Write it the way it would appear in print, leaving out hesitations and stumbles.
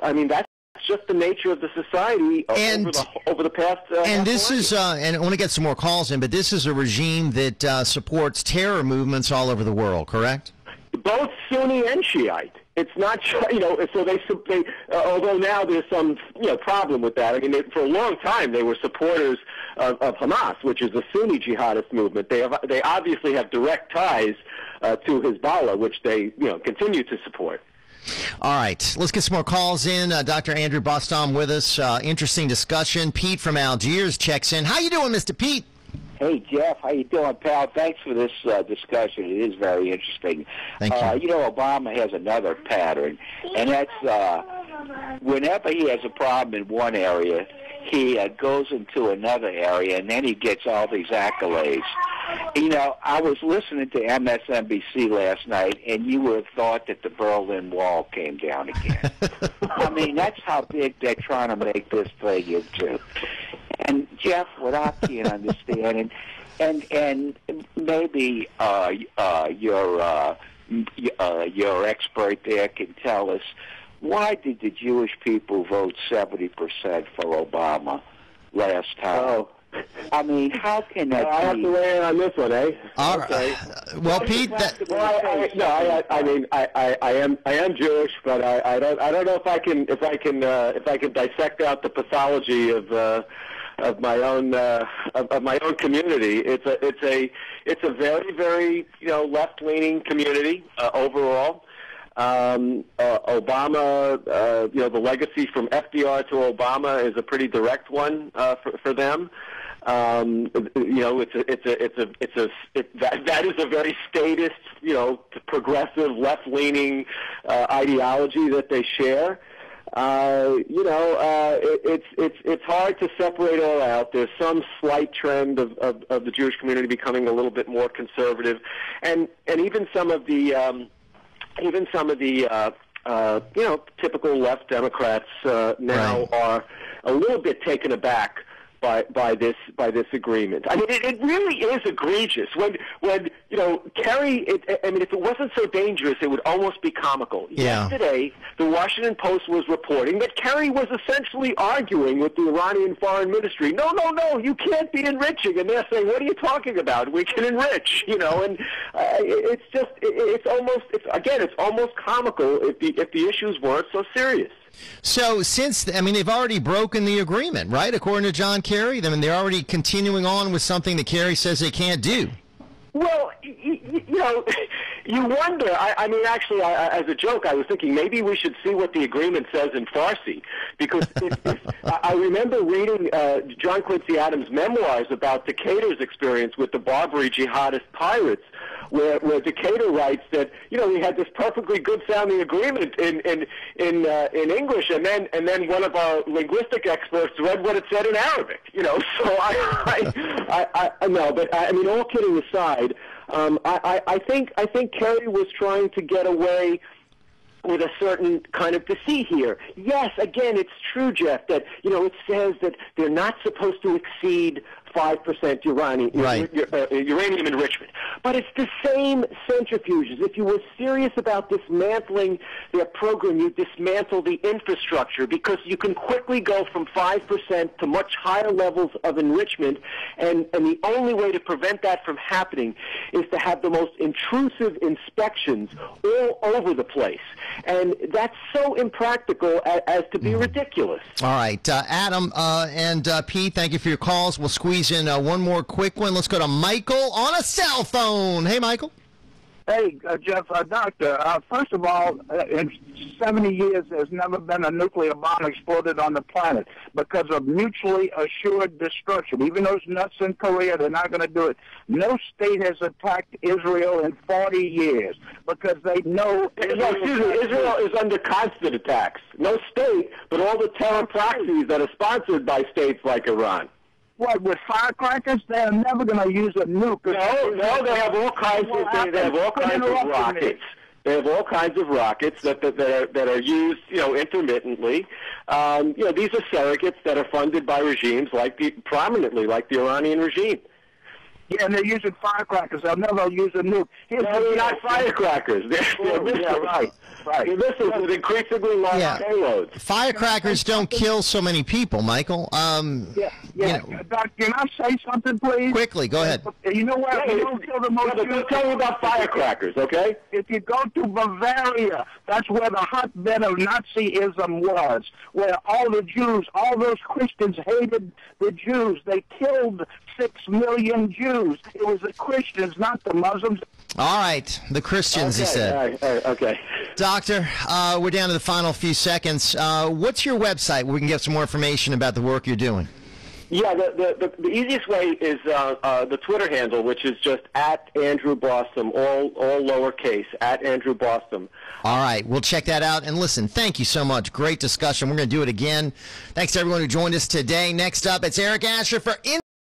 I mean, that's just the nature of the society over the past. And this is, and I want to get some more calls in, but this is a regime that supports terror movements all over the world, correct? Both Sunni and Shiite. It's not, so they although now there's some, problem with that. I mean, for a long time they were supporters of Hamas, which is a Sunni jihadist movement. They obviously have direct ties to Hezbollah, which they, continue to support. All right, let's get some more calls in. Dr. Andrew Bostom with us. Interesting discussion. Pete from Algiers checks in. How you doing, Mr. Pete? Hey, Jeff. How you doing, pal? Thanks for this discussion. It is very interesting. Thank you. Obama has another pattern, and that's whenever he has a problem in one area, he goes into another area, and then he gets all these accolades. I was listening to MSNBC last night, and you would have thought that the Berlin Wall came down again. I mean, that's how big they're trying to make this thing into. And, Jeff, what I can't understand, and maybe your expert there can tell us, why did the Jewish people vote 70% for Obama last time? Oh. I mean, how can that be? I have to weigh in on this one, eh? All right. Well, Pete, I am Jewish, but I don't know if I can dissect out the pathology of my own community. It's a very, very left-leaning community overall. Obama, the legacy from FDR to Obama is a pretty direct one for them. That is a very statist, progressive, left-leaning ideology that they share. It's hard to separate all out. There's some slight trend of the Jewish community becoming a little bit more conservative, and even some of the typical left Democrats now are a little bit taken aback by this agreement. I mean, it really is egregious. When Kerry, if it wasn't so dangerous, it would almost be comical. Yeah. Yesterday, the Washington Post was reporting that Kerry was essentially arguing with the Iranian Foreign Ministry. No, you can't be enriching. And they're saying, what are you talking about? We can enrich, and it's almost comical if the issues weren't so serious. So they've already broken the agreement, right? According to John Kerry, they're already continuing on with something that Kerry says they can't do. Well, you wonder. Actually, as a joke, I was thinking maybe we should see what the agreement says in Farsi, because I remember reading John Quincy Adams' memoirs about Decatur's experience with the Barbary jihadist pirates, where Decatur writes that we had this perfectly good sounding agreement in English, and then one of our linguistic experts read what it said in Arabic. So I know, but all kidding aside, I think Kerry was trying to get away with a certain kind of deceit here. Yes, again, it's true, Jeff, that it says that they're not supposed to exceed 5% uranium enrichment. But it's the same centrifuges. If you were serious about dismantling their program, you dismantle the infrastructure, because you can quickly go from 5% to much higher levels of enrichment, and the only way to prevent that from happening is to have the most intrusive inspections all over the place. And that's so impractical as to be ridiculous. All right. Adam and Pete, thank you for your calls. We'll squeeze in one more quick one. Let's go to Michael on a cell phone. Hey, Michael. Hey, Jeff, Doctor, first of all, in 70 years, there's never been a nuclear bomb exploded on the planet because of mutually assured destruction. Even those nuts in Korea, they're not going to do it. No state has attacked Israel in 40 years because they know... Israel is under constant attacks. No state, but all the terror proxies that are sponsored by states like Iran. What, with firecrackers? They're never going to use a nuke. No, they have all kinds of rockets. They have all kinds of rockets that are used, intermittently. These are surrogates that are funded by regimes prominently like the Iranian regime. Yeah, and they're using firecrackers. They'll never use a nuke. No, they're not firecrackers. They're missiles. Yeah, right. They're missiles with increasingly large payloads. Firecrackers don't kill so many people, Michael. Doc, can I say something, please? Quickly, go ahead. You know what? Yeah, You don't kill the most Jews. Tell me about firecrackers, okay? If you go to Bavaria, that's where the hotbed of Nazism was, where all the Jews, all those Christians hated the Jews. They killed 6 million Jews. It was the Christians, not the Muslims. All right, the Christians, he said. Okay. Doctor, we're down to the final few seconds. What's your website where we can get some more information about the work you're doing? Yeah, the easiest way is the Twitter handle, which is just at Andrew Bostom, all lowercase, at Andrew Bostom. All right, we'll check that out. And listen, thank you so much. Great discussion. We're going to do it again. Thanks to everyone who joined us today. Next up, it's Eric Asher for